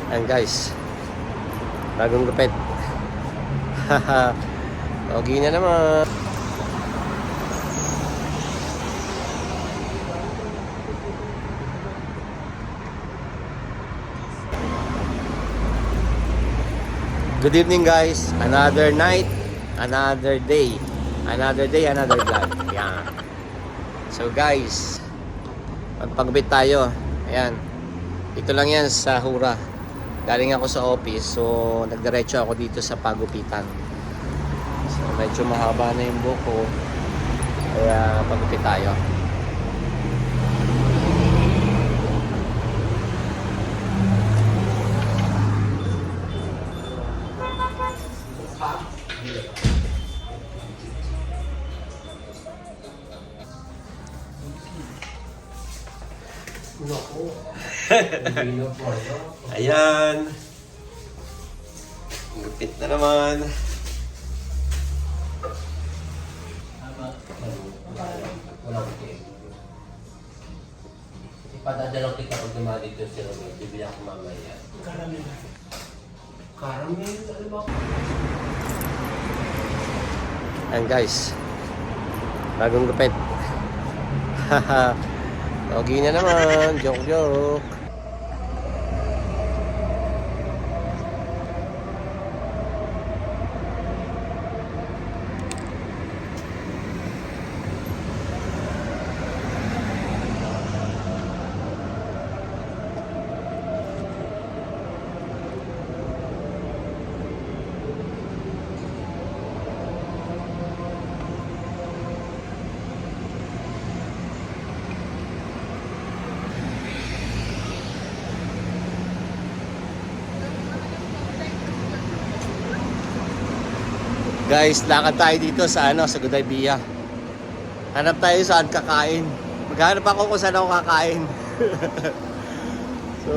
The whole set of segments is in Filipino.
Ayan guys, bagong gupit. Haha, pogi na naman. Good evening guys, another night, another day, another day, another vlog. Yan. So guys, magpagupit tayo. Ayan, ito lang yan sa Hura. Galing ako sa office, so nagdiretso ako dito sa pagupitan. So medyo mahaba na yung buhok ko, kaya pagupit tayo. Ayan, gupit na naman. Ipadadalaw kita pag naman dito si Romel. Bibili ako mamaya. Caramel. Caramel? Ano ba? Ayan guys, bagong gupit. Haha, pogi na naman. Joke. Guys, lakad tayo dito sa sa Godaybia. Hanap tayo saan kakain. Maghanap ako kung saan ako kakain. So,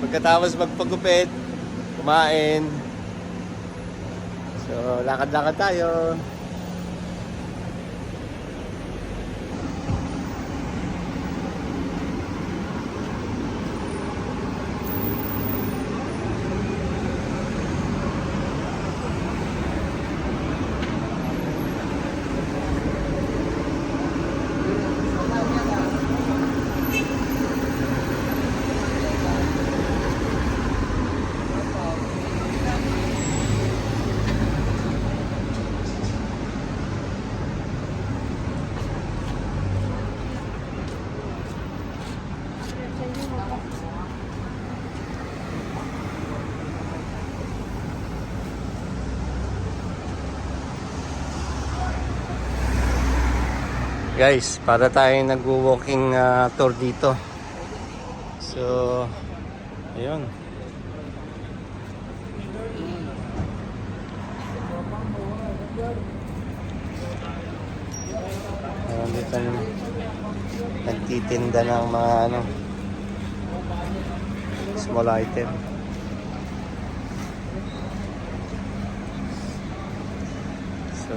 pagkatapos magpagupit, kumain. So, lakad-lakad tayo. Guys, para tayong nag-walking tour dito. So, ayun. Dito nagtitinda ng mga small item. So,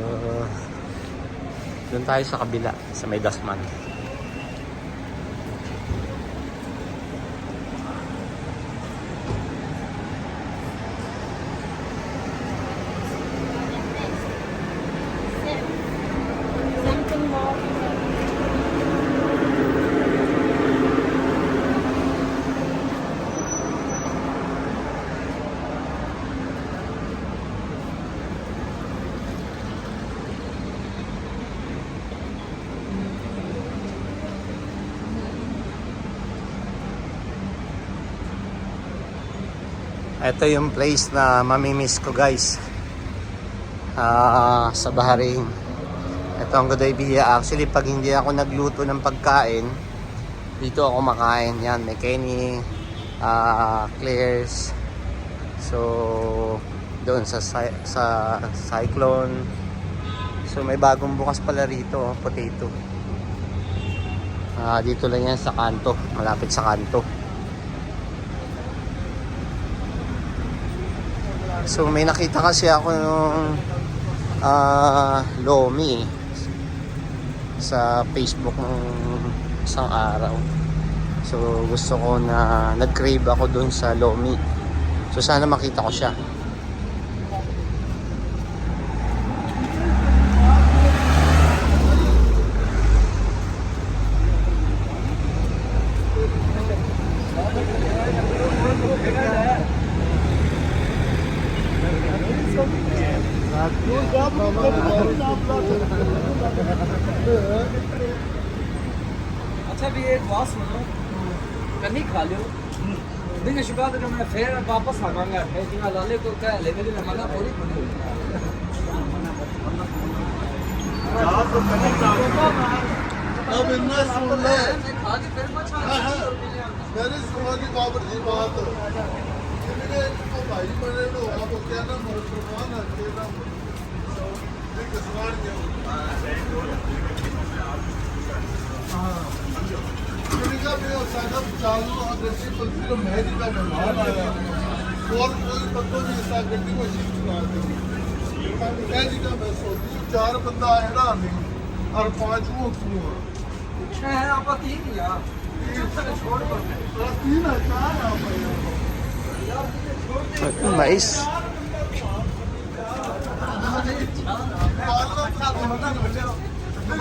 doon tayo sa kabila, sa may Dasman. Ito yung place na mamimiss ko guys, sa Bahrain. Ito ang Godaybia. Actually, pag hindi ako nagluto ng pagkain, dito ako makain. Yan, may Kenny, Claire's. So, doon sa Cyclone. So, may bagong bukas pala rito, potato. Dito lang yan sa kanto, malapit sa kanto. So may nakita kasi ako nung Lomi sa Facebook ng isang araw. So gusto ko na nag-crave ako dun sa Lomi. So sana makita ko siya. अच्छा भी एक बात सुनो कहीं खा लो दिन के शुक्र तो मैं फिर वापस आवांगा है कि लाले को क्या ले मेरी मना पूरी पूरी अब इतना सुन ले खा के फिर मचा मेरी सुनो की बाबर जी बात मेरे को भाई बने लो आप क्या ना मुसलमान है के ना एक सवाल है अमेरिका में साहब चालू अग्रेसिव फिल्म अमेरिका में मार आया और कोई पता नहीं ऐसा गड्डी को शिफ्ट करा दे अमेरिका में सोची 4 बंदा है ना नहीं और 5 वो क्यों है आप तीन यार छोड़ दो तीन है 4 आप Mais.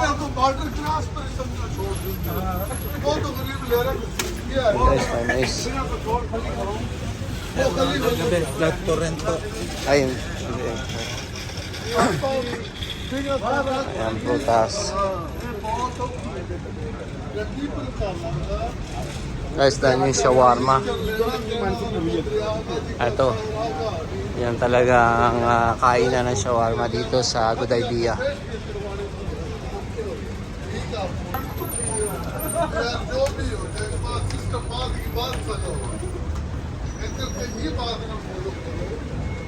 आपको बॉर्डर क्रॉस पर समझो छोड़ दूंगा वो तो गरीब ले रहा है Mais, mais. वो गरीब Ayun. Ayan, prutas. Guys, dahil yung shawarma. Ito. Yan talaga ang kainan ng shawarma dito sa Good Idea. जो भी हो चाहे बात सिस्टम बात की बात करो ऐसे से ये बात ना बोलो करो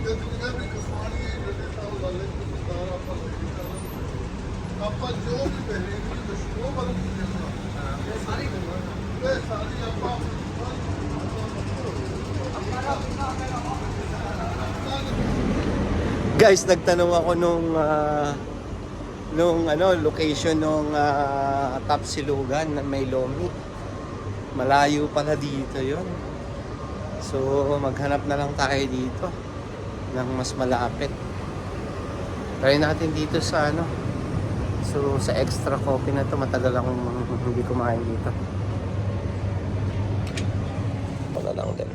ये दुनिया में किसानी है जो देता हूँ लाले को सारा पर आपा जो भी पहलेगी तो शुरू पर सारी आपा Guys, nagtanong ako nung location nung Tapsilugan na may Lomi. Malayo pala dito 'yon. So maghanap na lang tayo dito ng mas malapit. Try natin dito sa So sa extra coffee na to, matagal akong hindi kumain dito. Wala lang din.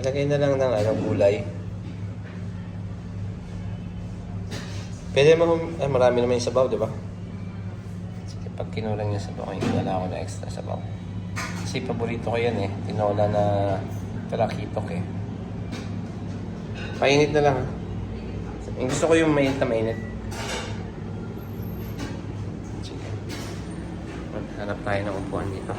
Ilagay na lang ng gulay. Pwede mo, marami naman yung sabaw, di ba? Sige, pag kinulang yung sabaw, wala ako na extra sabaw. Kasi paborito ko yan eh. Tinola na talakitok eh. Mainit na lang ha. Yung gusto ko yung mainit na mainit. Sige. Hanap tayo ng upuan dito.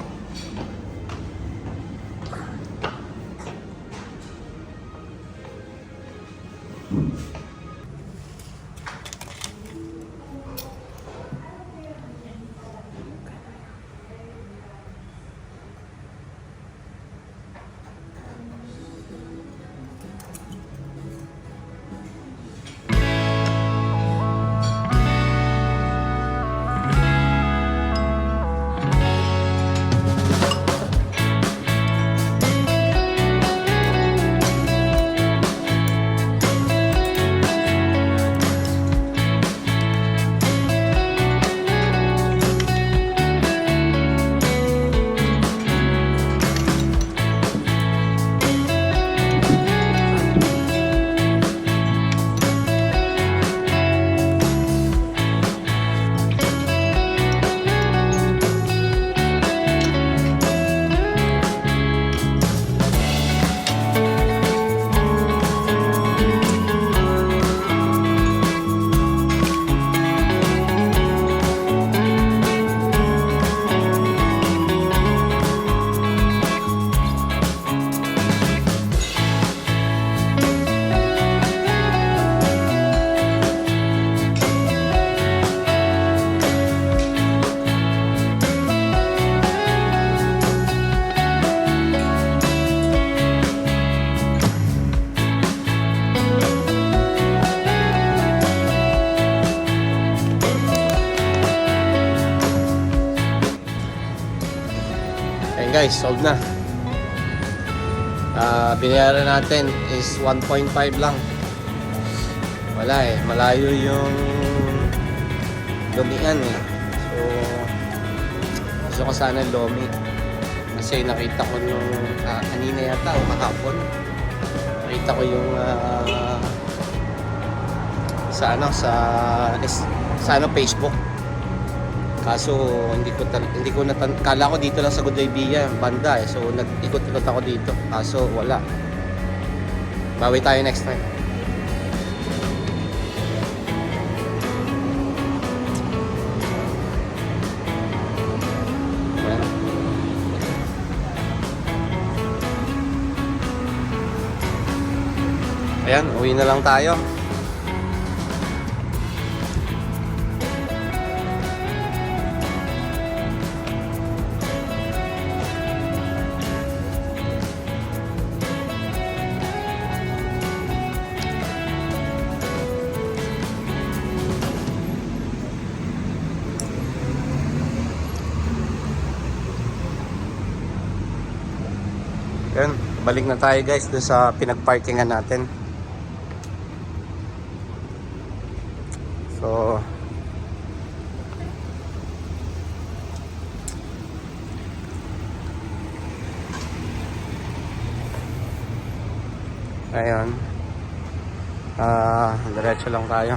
Ayun guys, sold na. Binayaran natin is 1.5 lang. Wala eh, malayo yung lumian eh. So gusto ko sana lomi kasi nakita ko nung kanina yata o kahapon, nakita ko yung sa Facebook. Kaso hindi ko kala ko dito lang sa Gudaybia banda eh. So nag-ikot-ikot ako dito. Kaso wala. Bawi tayo next time. Ayan, uwi na lang tayo. Ayan, balik na tayo guys doon sa pinagparkingan natin. So ayun, diretso lang tayo.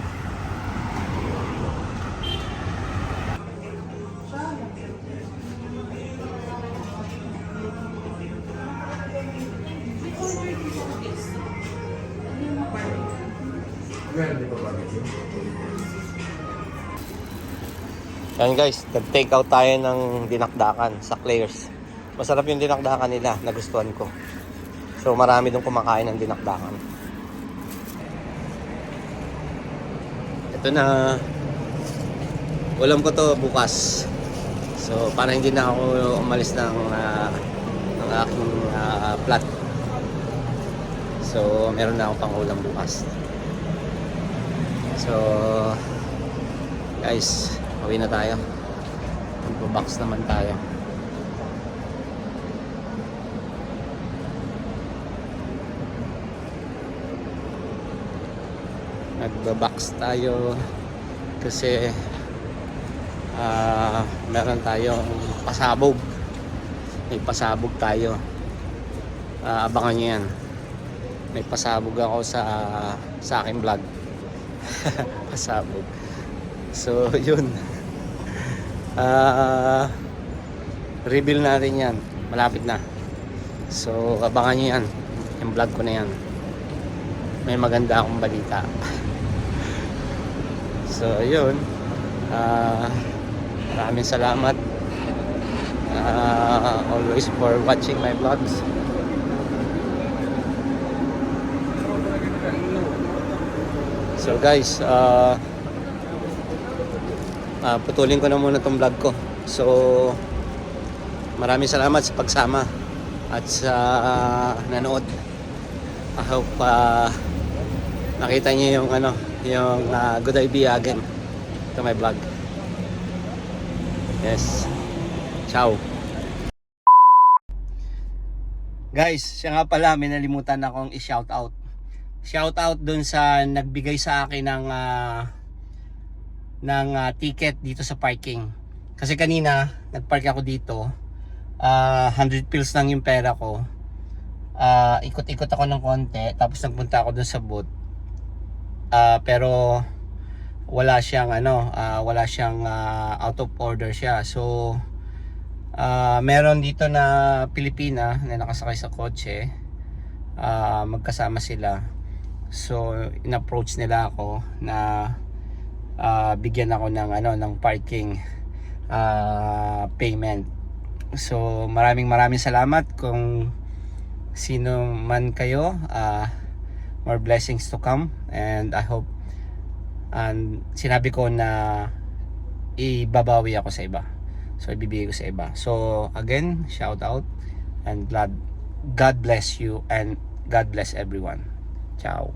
Yan guys, nag-take out tayo ng dinakdakan sa Claire's. Masarap yung dinakdakan nila, nagustuhan ko. So marami dong kumakain ng dinakdakan. Ito na, ulam ko to bukas. So para hindi na ako umalis ng aking plat. So meron na akong pang ulam bukas. So guys, uwi na tayo. Magbo-box naman tayo. Magbo-box tayo kasi meron tayong pasabog. May pasabog tayo. Abangan nyo yan. May pasabog ako sa aking vlog. Pasabog. So yun, reveal natin yan, malapit na. So abangan nyo yan, yung vlog ko na yan. May maganda akong balita. So yun, maraming salamat always for watching my vlogs. So guys, putulin ko na muna tong vlog ko. So maraming salamat sa pagsama at sa nanood. I hope nakita niyo yung yung good idea again to my vlog. Yes, ciao guys. Siya nga pala, may nalimutan akong i-shout out. Shout out dun sa nagbigay sa akin ng ticket dito sa parking. Kasi kanina nagpark ako dito, 100 pills lang yung pera ko. Ikot-ikot ako ng konti, tapos nagpunta ako dun sa booth. Pero wala siyang out of order siya. So meron dito na Pilipina na nakasakay sa kotse, magkasama sila. So in-approach nila ako na bigyan ako ng parking payment. So maraming salamat kung sino man kayo. More blessings to come, and I hope, and sinabi ko na ibabawi ako sa iba. So ibibigay ko sa iba. So again, shout out, and God bless you, and God bless everyone. Ciao.